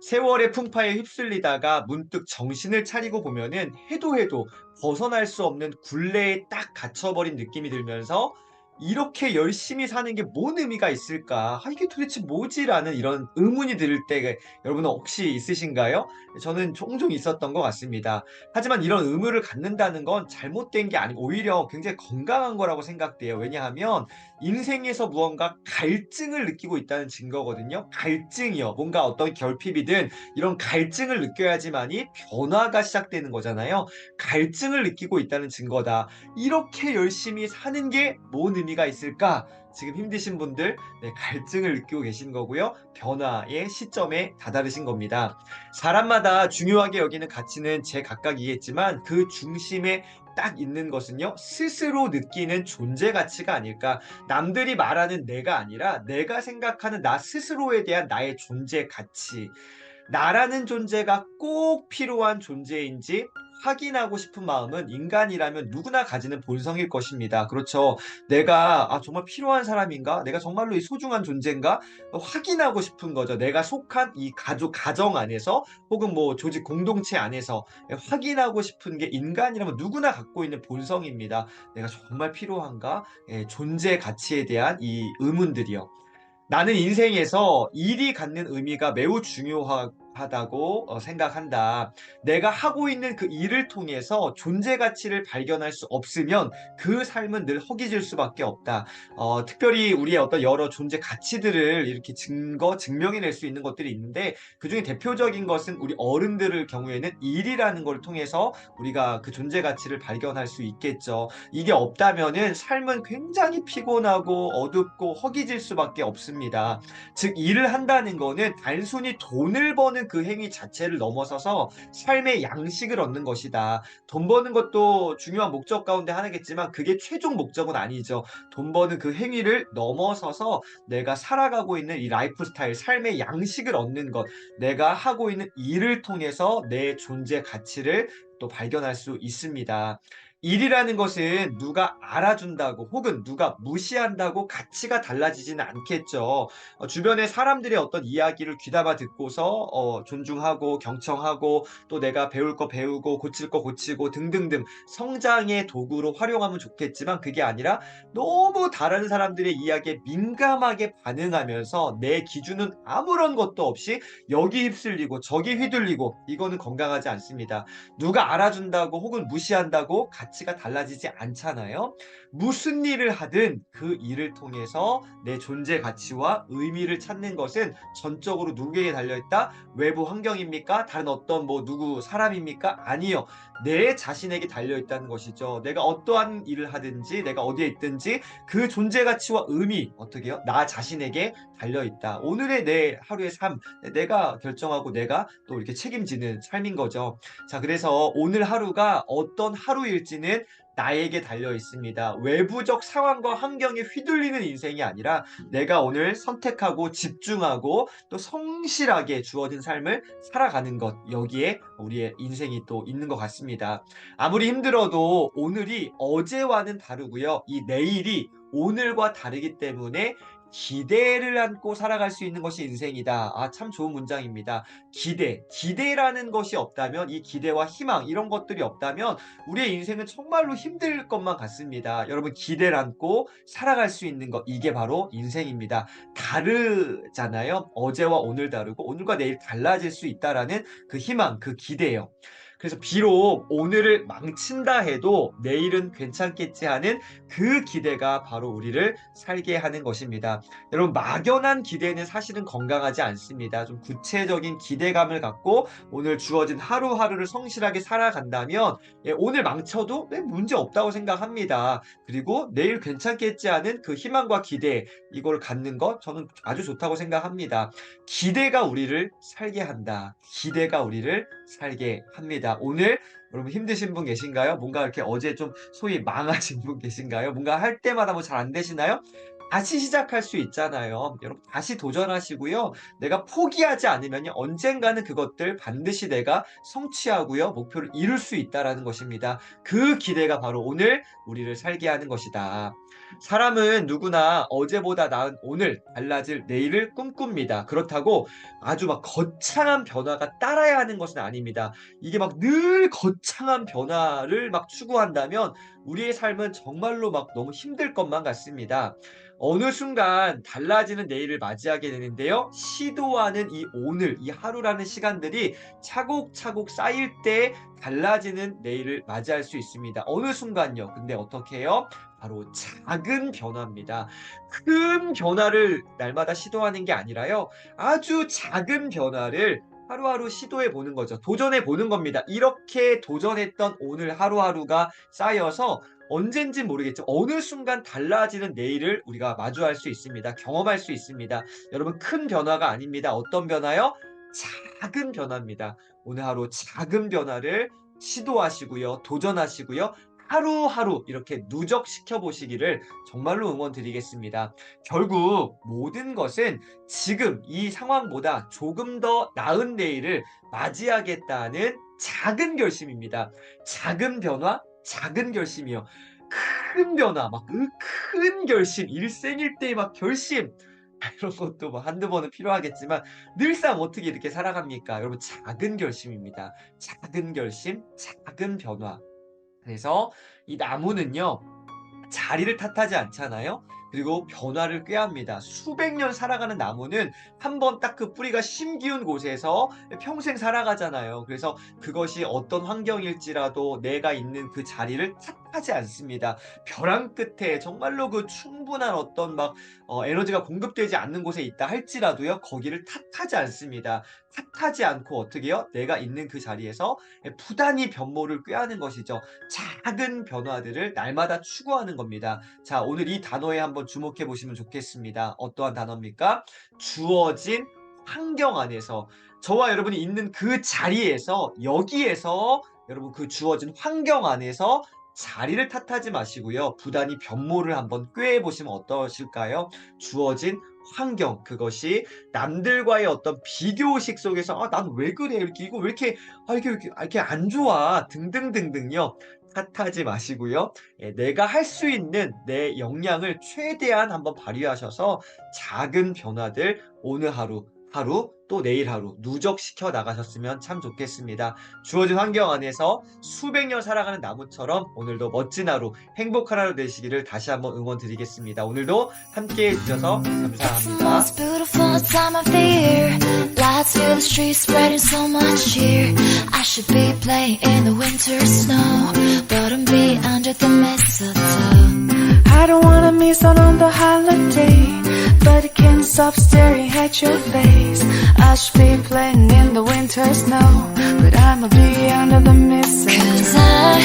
세월의 풍파에 휩쓸리다가 문득 정신을 차리고 보면은 해도 벗어날 수 없는 굴레에 딱 갇혀버린 느낌이 들면서 '이렇게 열심히 사는 게 뭔 의미가 있을까? 아 이게 도대체 뭐지?'라는 이런 의문이 들 때 여러분은 혹시 있으신가요? 저는 종종 있었던 것 같습니다. 하지만 이런 의무를 갖는다는 건 잘못된 게 아니고 오히려 굉장히 건강한 거라고 생각돼요. 왜냐하면 인생에서 무언가 갈증을 느끼고 있다는 증거거든요. 갈증이요. 뭔가 어떤 결핍이든 이런 갈증을 느껴야지만이 변화가 시작되는 거잖아요. 갈증을 느끼고 있다는 증거다. 이렇게 열심히 사는 게 뭔 의미가 있을까? 지금 힘드신 분들, 네, 갈증을 느끼고 계신 거고요. 변화의 시점에 다다르신 겁니다. 사람마다 중요하게 여기는 가치는 제각각이겠지만 그 중심에 딱 있는 것은요, 스스로 느끼는 존재 가치가 아닐까. 남들이 말하는 내가 아니라 내가 생각하는 나 스스로에 대한 나의 존재 가치. 나라는 존재가 꼭 필요한 존재인지 확인하고 싶은 마음은 인간이라면 누구나 가지는 본성일 것입니다. 그렇죠. 내가 정말 필요한 사람인가? 내가 정말로 이 소중한 존재인가? 확인하고 싶은 거죠. 내가 속한 이 가족, 가정 안에서 혹은 뭐 조직 공동체 안에서 확인하고 싶은 게 인간이라면 누구나 갖고 있는 본성입니다. 내가 정말 필요한가? 예, 존재 가치에 대한 이 의문들이요. 나는 인생에서 일이 갖는 의미가 매우 중요하다고 생각한다. 내가 하고 있는 그 일을 통해서 존재 가치를 발견할 수 없으면 그 삶은 늘 허기질 수밖에 없다. 특별히 우리의 어떤 여러 존재 가치들을 이렇게 증명해낼 수 있는 것들이 있는데 그중에 대표적인 것은 우리 어른들의 경우에는 일이라는 걸 통해서 우리가 그 존재 가치를 발견할 수 있겠죠. 이게 없다면은 삶은 굉장히 피곤하고 어둡고 허기질 수밖에 없습니다. 즉 일을 한다는 거는 단순히 돈을 버는 그 행위 자체를 넘어서서 삶의 양식을 얻는 것이다. 돈 버는 것도 중요한 목적 가운데 하나겠지만 그게 최종 목적은 아니죠. 돈 버는 그 행위를 넘어서서 내가 살아가고 있는 이 라이프 스타일, 삶의 양식을 얻는 것, 내가 하고 있는 일을 통해서 내 존재 가치를 또 발견할 수 있습니다. 일이라는 것은 누가 알아준다고 혹은 누가 무시한다고 가치가 달라지지는 않겠죠. 주변의 사람들의 어떤 이야기를 귀담아 듣고서 존중하고 경청하고 또 내가 배울 거 배우고 고칠 거 고치고 등등등 성장의 도구로 활용하면 좋겠지만 그게 아니라 너무 다른 사람들의 이야기에 민감하게 반응하면서 내 기준은 아무런 것도 없이 여기 휩쓸리고 저기 휘둘리고 이거는 건강하지 않습니다. 누가 알아준다고 혹은 무시한다고 가치가 달라지지 않잖아요. 무슨 일을 하든 그 일을 통해서 내 존재 가치와 의미를 찾는 것은 전적으로 누구에게 달려있다? 외부 환경입니까? 다른 어떤 뭐 누구 사람입니까? 아니요. 내 자신에게 달려있다는 것이죠. 내가 어떠한 일을 하든지 내가 어디에 있든지 그 존재 가치와 의미 어떻게 해요? 나 자신에게 달려있다. 오늘의 내 하루의 삶 내가 결정하고 내가 또 이렇게 책임지는 삶인 거죠. 자, 그래서 오늘 하루가 어떤 하루일지는 나에게 달려 있습니다. 외부적 상황과 환경에 휘둘리는 인생이 아니라 내가 오늘 선택하고 집중하고 또 성실하게 주어진 삶을 살아가는 것, 여기에 우리의 인생이 또 있는 것 같습니다. 아무리 힘들어도 오늘이 어제와는 다르고요. 이 내일이 오늘과 다르기 때문에 기대를 안고 살아갈 수 있는 것이 인생이다. 참 좋은 문장입니다. 기대라는 것이 없다면 이 기대와 희망 이런 것들이 없다면 우리의 인생은 정말로 힘들 것만 같습니다. 여러분 기대를 안고 살아갈 수 있는 것 이게 바로 인생입니다. 다르잖아요. 어제와 오늘 다르고 오늘과 내일 달라질 수 있다라는 그 희망, 그 기대예요. 그래서 비록 오늘을 망친다 해도 내일은 괜찮겠지 하는 그 기대가 바로 우리를 살게 하는 것입니다. 여러분 막연한 기대는 사실은 건강하지 않습니다. 좀 구체적인 기대감을 갖고 오늘 주어진 하루하루를 성실하게 살아간다면 오늘 망쳐도 문제 없다고 생각합니다. 그리고 내일 괜찮겠지 하는 그 희망과 기대 이걸 갖는 것 저는 아주 좋다고 생각합니다. 기대가 우리를 살게 한다. 기대가 우리를 살게 합니다. 오늘 여러분 힘드신 분 계신가요? 뭔가 이렇게 어제 좀 소위 망하신 분 계신가요? 뭔가 할 때마다 뭐 잘 안 되시나요? 다시 시작할 수 있잖아요. 여러분 다시 도전하시고요. 내가 포기하지 않으면요. 언젠가는 그것들 반드시 내가 성취하고요. 목표를 이룰 수 있다라는 것입니다. 그 기대가 바로 오늘 우리를 살게 하는 것이다. 사람은 누구나 어제보다 나은 오늘, 달라질 내일을 꿈꿉니다. 그렇다고 아주 막 거창한 변화가 따라야 하는 것은 아닙니다. 이게 막 늘 거창한 변화를 막 추구한다면 우리의 삶은 정말로 막 너무 힘들 것만 같습니다. 어느 순간 달라지는 내일을 맞이하게 되는데요. 시도하는 이 오늘, 이 하루라는 시간들이 차곡차곡 쌓일 때 달라지는 내일을 맞이할 수 있습니다. 어느 순간요. 근데 어떻게 해요? 바로 작은 변화입니다. 큰 변화를 날마다 시도하는 게 아니라요. 아주 작은 변화를 하루하루 시도해 보는 거죠. 도전해 보는 겁니다. 이렇게 도전했던 오늘 하루하루가 쌓여서 언젠진 모르겠지만 어느 순간 달라지는 내일을 우리가 마주할 수 있습니다. 경험할 수 있습니다. 여러분 큰 변화가 아닙니다. 어떤 변화요? 작은 변화입니다. 오늘 하루 작은 변화를 시도하시고요. 도전하시고요. 하루하루 이렇게 누적시켜 보시기를 정말로 응원드리겠습니다. 결국 모든 것은 지금 이 상황보다 조금 더 나은 내일을 맞이하겠다는 작은 결심입니다. 작은 변화, 작은 결심이요. 큰 변화, 막 그 큰 결심, 일생일대의 막 결심 이런 것도 뭐 한두 번은 필요하겠지만 늘상 어떻게 이렇게 살아갑니까? 여러분 작은 결심입니다. 작은 결심, 작은 변화. 그래서 이 나무는요. 자리를 탓하지 않잖아요. 그리고 변화를 꾀합니다. 수백 년 살아가는 나무는 한 번 딱 그 뿌리가 심기운 곳에서 평생 살아가잖아요. 그래서 그것이 어떤 환경일지라도 내가 있는 그 자리를 탓하지 않습니다. 벼랑 끝에 정말로 그 충분한 어떤 막 에너지가 공급되지 않는 곳에 있다 할지라도요. 거기를 탓하지 않습니다. 탓하지 않고 어떻게 해요? 내가 있는 그 자리에서 부단히 변모를 꾀하는 것이죠. 작은 변화들을 날마다 추구하는 겁니다. 자, 오늘 이 단어에 한번 주목해 보시면 좋겠습니다. 어떠한 단어입니까? 주어진 환경 안에서 저와 여러분이 있는 그 자리에서 여기에서 여러분 그 주어진 환경 안에서 자리를 탓하지 마시고요. 부단히 변모를 한번 꾀해 보시면 어떠실까요? 주어진 환경 그것이 남들과의 어떤 비교의식 속에서 '아 난 왜 그래? 이렇게 이거 왜 이렇게 이렇게 안 좋아?' 등등등등요. 탓하지 마시고요. 예 내가 할 수 있는 내 역량을 최대한 한번 발휘하셔서 작은 변화들 오늘 하루, 하루 또 내일 하루 누적시켜 나가셨으면 참 좋겠습니다. 주어진 환경 안에서 수백 년 살아가는 나무처럼 오늘도 멋진 하루, 행복한 하루 되시기를 다시 한번 응원드리겠습니다. 오늘도 함께해 주셔서 It's the 감사합니다. most beautiful time of the year. Lights fill the streets, spreading so much cheer. I should be playing in the winter snow, but I'm be under the mistletoe. I don't wanna miss out on the holiday, but I can't stop staring at your face. I should be playing in the winter snow, but I'ma be under the mistletoe. 'Cause I